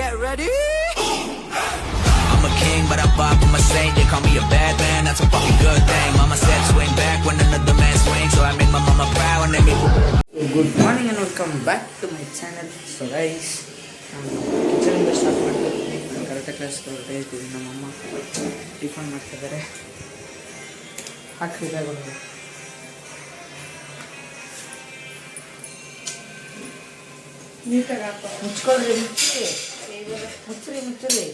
get ready. I'm a king, but I vibe with my saint. They call me a bad man, that's a fucking good thing. Mama said swing back when another man swings, so I made my mama proud and they made. Good morning and welcome back to my channel. So guys, kitchen start ಮಾಡ್ತಿದ್ದೀನಿ. ನಾನು ಕರೆಕ್ಟಾಗಿ class ಹೊರಟೇ ಇರ್ತೀನಿ. ನಮ್ಮಮ್ಮ tiffin ಮಾಡ್ತಿದ್ದಾರೆ. ಹಾಕಿ ಬಂದು ನೀಟಾಗಿ ಹಾಕೋ, ಮುಚ್ಕೊಳ್ರಿ, ಮುಚ್ಚರಿ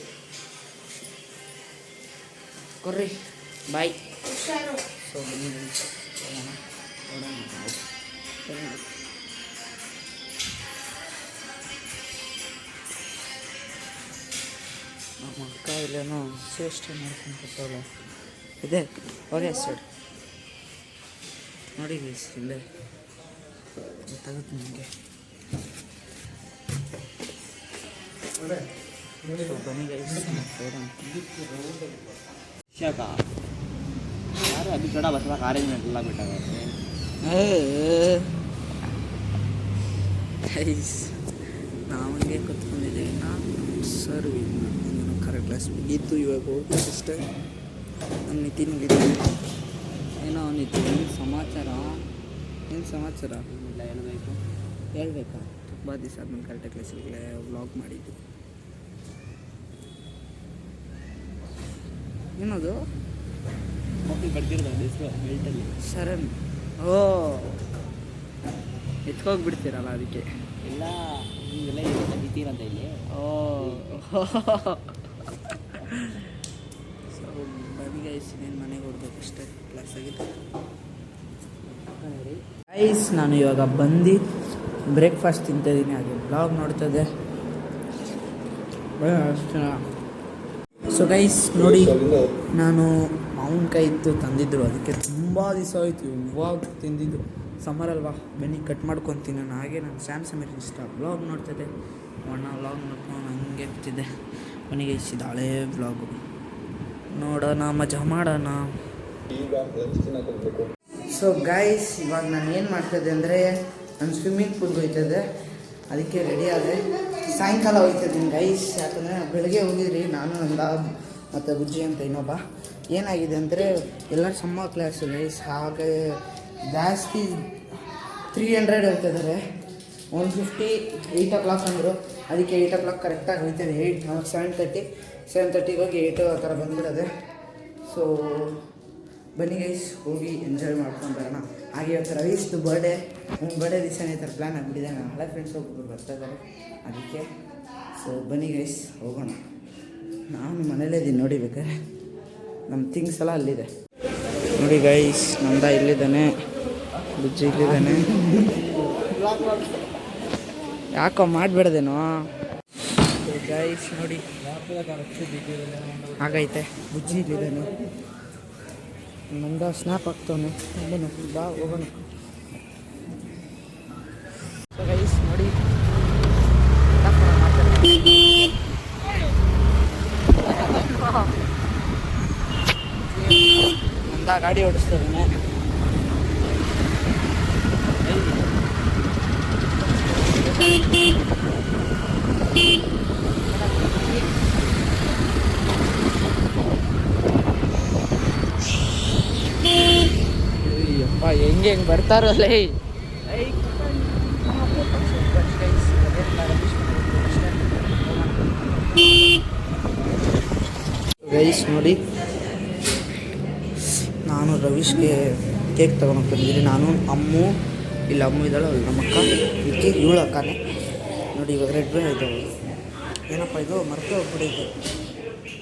ಕೊರ್ರಿ, ಬಾಯ್. So ನಮ್ಮ ಅಕ್ಕ ಇಲ್ಲೇನೋ ಸೇಷ್ಟೆ ಮಾಡ್ಕೊಂಡ್ಬಿಟ್ಟವಳ ಇದೆ ಹೊಗೆ ಸೈಡ್ ನೋಡಿ ಗೈಸ್, ಇಲ್ಲೇ ಗೊತ್ತಾಗುತ್ತೆ ನಿಮಗೆ. ಬನ್ನಿ ಗೈಸ್, यार अभी थोड़ा बस कारेज में अल्लाह बेटा ಗೈಸ್ ನಾವಂಗೆ ಕೂತ್ಕೊಂಡಿದ್ದೀವಿ. ನಾನು ಸರ್ ಏನೋ ಕರೆಕ್ಟ್ ಕ್ಲಾಸ್ ಮುಗೀತು, ಇವಾಗ ಹೋಗ್ಬೇಕಷ್ಟೇ. ನಮ್ಮ ನಿತಿನ್ಗೆ ಏನೋ ನಿತಿನ್ ಏನು ಸಮಾಚಾರ ಇಲ್ಲ ಹೇಳ್ಬೇಕಾ? ತುಂಬ ದಿವಸ ಆದ್ಮೇಲೆ ಕರೆಕ್ಟಾಗಿ ಕ್ಲಾಸಿಗೆ ವ್ಲಾಗ್ ಮಾಡಿದ್ದು. ಏನದು ಬೆಲ್ಟಲ್ಲಿ ಶರಣ್? ಓ, ಎತ್ಕೋಗ್ಬಿಡ್ತೀರಲ್ಲ ಅದಕ್ಕೆ. ಎಲ್ಲ ಹಿಂಗೆಲ್ಲ ನಿತೀರಂತ ಇಲ್ಲಿ. ಓ ಸೊ ಬನ್ನಿ ಗೈಸ್, ಇನ್ನೇನು ಮನೆಗೆ ಹೊಡ್ಬೇಕಷ್ಟೇ, ಕ್ಲಾಸ್ ಆಗಿದೆ. ಗೈಸ್ ನಾನು ಇವಾಗ ಬಂದು ಬ್ರೇಕ್ಫಾಸ್ಟ್ ತಿಂತಾಯಿದ್ದೀನಿ, ಹಾಗೆ ಬ್ಲಾಗ್ ನೋಡ್ತದೆ. ಸೊ ಗೈಸ್ ನೋಡಿ, ನಾನು ಮಾವಿನಕಾಯಿ ಇತ್ತು ತಂದಿದ್ದರು, ಅದಕ್ಕೆ ತುಂಬ ದಿವಸ ಆಯಿತು ಇವಾಗ ತಿಂದಿದ್ದು. ಸಮ್ಮರ್ ಅಲ್ವಾ, ಬನ್ನಿ ಕಟ್ ಮಾಡ್ಕೊತೀನಿ. ನಾನು ಹಾಗೆ ನಾನು ಸ್ಯಾಮ್ಸಂಗ್ ಇಷ್ಟ ವ್ಲಾಗ್ ನೋಡ್ತಿದ್ದೆ, ಅಣ್ಣ ವ್ಲಾಗ್ ನೋಡ್ಕೊಂಡು ಹಂಗೆ ಇರ್ತಿದ್ದೆ. ಮನೆಗೆ ಇಷ್ಟಿದ್ದು ಹಳೇ ವ್ಲಾಗು ನೋಡೋಣ, ಮಜಾ ಮಾಡೋಣ. ಸೊ ಗೈಸ್ ಇವಾಗ ನಾನು ಏನು ಮಾಡ್ತಿದ್ದೆ ಅಂದರೆ, ನಾನು ಸ್ವಿಮ್ಮಿಂಗ್ ಪೂಲ್ಗೆ ಹೋಗ್ತಿದ್ದೆ, ಅದಕ್ಕೆ ರೆಡಿ ಆದೆ. ಸಾಯಂಕಾಲ ಹೋಗ್ತಿದ್ದೀನಿ ಗೈಸ್, ಯಾಕಂದರೆ ಬೆಳಗ್ಗೆ ಹೋಗಿದ್ರಿ ನಾನು, ನಂದ ಮತ್ತು ಬುಜ್ಜಿ ಅಂತ ಇನ್ನೊಬ್ಬ. ಏನಾಗಿದೆ ಅಂದರೆ ಎಲ್ಲರೂ ಸಮ್ಮರ್ ಕ್ಲಾಸು ಗೈಸ್, ಹಾಗೆ ಜಾಸ್ತಿ 300 ಹೇಳ್ತಿದ್ದಾರೆ. 150 8 o'clock ಅಂದರು, ಅದಕ್ಕೆ 8 o'clock ಕರೆಕ್ಟಾಗಿ ಹೋಗ್ತದೆ. 7:30 ಹೋಗಿ 8 ಆ ಥರ ಬಂದ್ಬಿಡೋದೆ. ಸೊ ಬನ್ನಿ ಗೈಸ್, ಹೋಗಿ ಎಂಜಾಯ್ ಮಾಡ್ಕೊಂಡು ಬರೋಣ. ಹಾಗೆ ಇವತ್ತು ರವೀಶ್ದು ಬರ್ಡೇ ದಿವಸನೇ ಈ ಥರ ಪ್ಲ್ಯಾನ್ ಆಗಿಬಿಟ್ಟಿದೆ. ನನ್ನ ಹಳೆ ಫ್ರೆಂಡ್ಸ್ ಒಬ್ಬರು ಬರ್ತಾ ಇದ್ದಾರೆ, ಅದಕ್ಕೆ. ಸೊ ಬನ್ನಿ ಗೈಸ್ ಹೋಗೋಣ. ನಾನು ಮನೇಲೇ ಇದ್ದೀನಿ ನೋಡಿ, ಬೇಕಾದ್ರೆ ನಮ್ಮ ಥಿಂಗ್ಸ್ ಎಲ್ಲ ಅಲ್ಲಿದೆ ನೋಡಿ ಗೈಸ್. ನಂದ ಇಲ್ಲಿದ್ದಾನೆ, ಬುಜ್ಜಿ ಇಲ್ಲಿದ್ದಾನೆ. ಯಾಕೋ ಮಾಡಬೇಡ್ದೇನೋ ಗೈಸ್ ನೋಡಿ, ಹಾಗೈತೆ. ಬುಜ್ಜಿ ಇಲ್ಲಿದ್ದಾನೆ, ನಂದ ಸ್ನ್ಯಾಪ್ ಆಗ್ತವನೆ. ಬಾ ಹೋಗೋಣ. ಸೊ ಗೈಸ್ ನೋಡಿ, ನಂದ ಗಾಡಿ ಓಡಿಸ್ತಾನೆ. ಅಪ್ಪ ಹೆಂಗೆ ಬರ್ತಾರಲ್ಲ. ಗೈಸ್ ನೋಡಿ, ನಾನು ರವೀಶ್ಗೆ ಕೇಕ್ ತೊಗೊಂಡು ಬಂದಿದ್ದೀನಿ. ನಾನು ಅಮ್ಮು, ಇಲ್ಲಿ ಅಮ್ಮು ಇದ್ದಾಳೆ, ಅವಳು ನಮ್ಮ ಅಕ್ಕ, ಇದಕ್ಕೆ ಇವಳು ಅಕ್ಕನೇ ನೋಡಿ. ಇವಾಗ ರೆಡ್ ಬೇ ಇದ್ದಾವೆ. ಏನಪ್ಪ ಇದು ಮರೆತು ಹೋಗ್ಬಿಟ್ಟಿದ್ದು,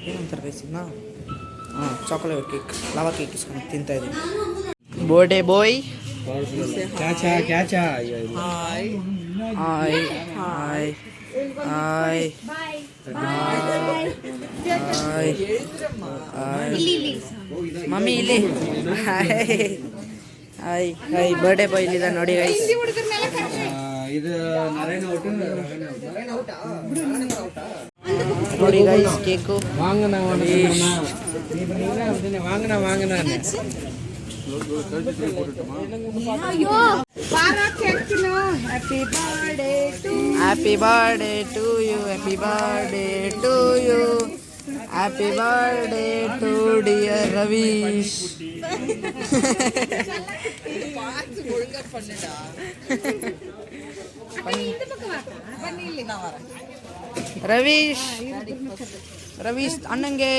ಏನಂತಾರೆ ಗೈಸ್ ಇದನ್ನ? ಚಾಕ್ಲೇಟ್ ಕೇಕ್, ಲಾವಾ ಕೇಕ್ ಇಸ್ಕೊಂಡು ತಿಂತಾಯಿದ್ದೀನಿ. Birthday boy, hi hi hi hi mummy ಇಲ್ಲಿ ಹಾಯ್ ಹಾಯ್. ಬರ್ಡೇ ಬಾಯ್ ಇಲ್ಲಿದೆ ನೋಡಿ ಗೈಸ್. ನೋಡಿ ಗೈಸ್ ಕೇಕು வாங்கண்ணா ஐயோ happy birthday to you happy birthday to you happy birthday to dear Ravish Ravish ಅಣ್ಣಂಗೆ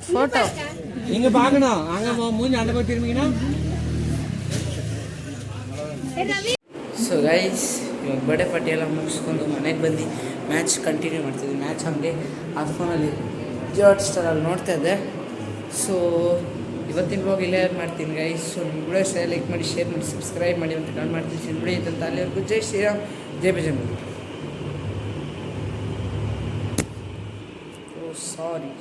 ಫೋಟೋ இங்க பார்க்கணும் அங்க மூஞ்சி அந்த பக்கம் திரும்பிங்கன்னா ಸೊ ಗೈಸ್ ಇವಾಗ ಬರ್ಡೇ ಪಾರ್ಟಿ ಎಲ್ಲ ಮುಗಿಸ್ಕೊಂಡು ಮನೆಗೆ ಬಂದು ಮ್ಯಾಚ್ ಕಂಟಿನ್ಯೂ ಮಾಡ್ತಿದ್ವಿ ಮ್ಯಾಚ್ ಹಂಗೆ ಅದು ಫೋನಲ್ಲಿ ಜಿಯೋ ಹಾಟ್ಸ್ಟಾರಲ್ಲಿ ನೋಡ್ತಾ ಇದ್ದೆ ಸೊ ಇವತ್ತಿನ ಬ್ಲಾಗ್ ಇಲ್ಲೇ ಮಾಡ್ತೀನಿ ಗೈಸ್ ಸೊ ನಿಮ್ಮ ವಿಡಿಯೋ ಇಷ್ಟ ಲೈಕ್ ಮಾಡಿ ಶೇರ್ ಮಾಡಿ ಸಬ್ಸ್ಕ್ರೈಬ್ ಮಾಡಿ ಅಂತ ಕಾಲ್ ಮಾಡ್ತೀನಿ ವಿಡಿಯೋ ಇದ್ದಂತ ಅಲ್ಲಿವರೆಗೂ ಜೈ ಶ್ರೀರಾಮ್ ಜೈ ಬಜರಂಗ. ಓ ಸಾರಿ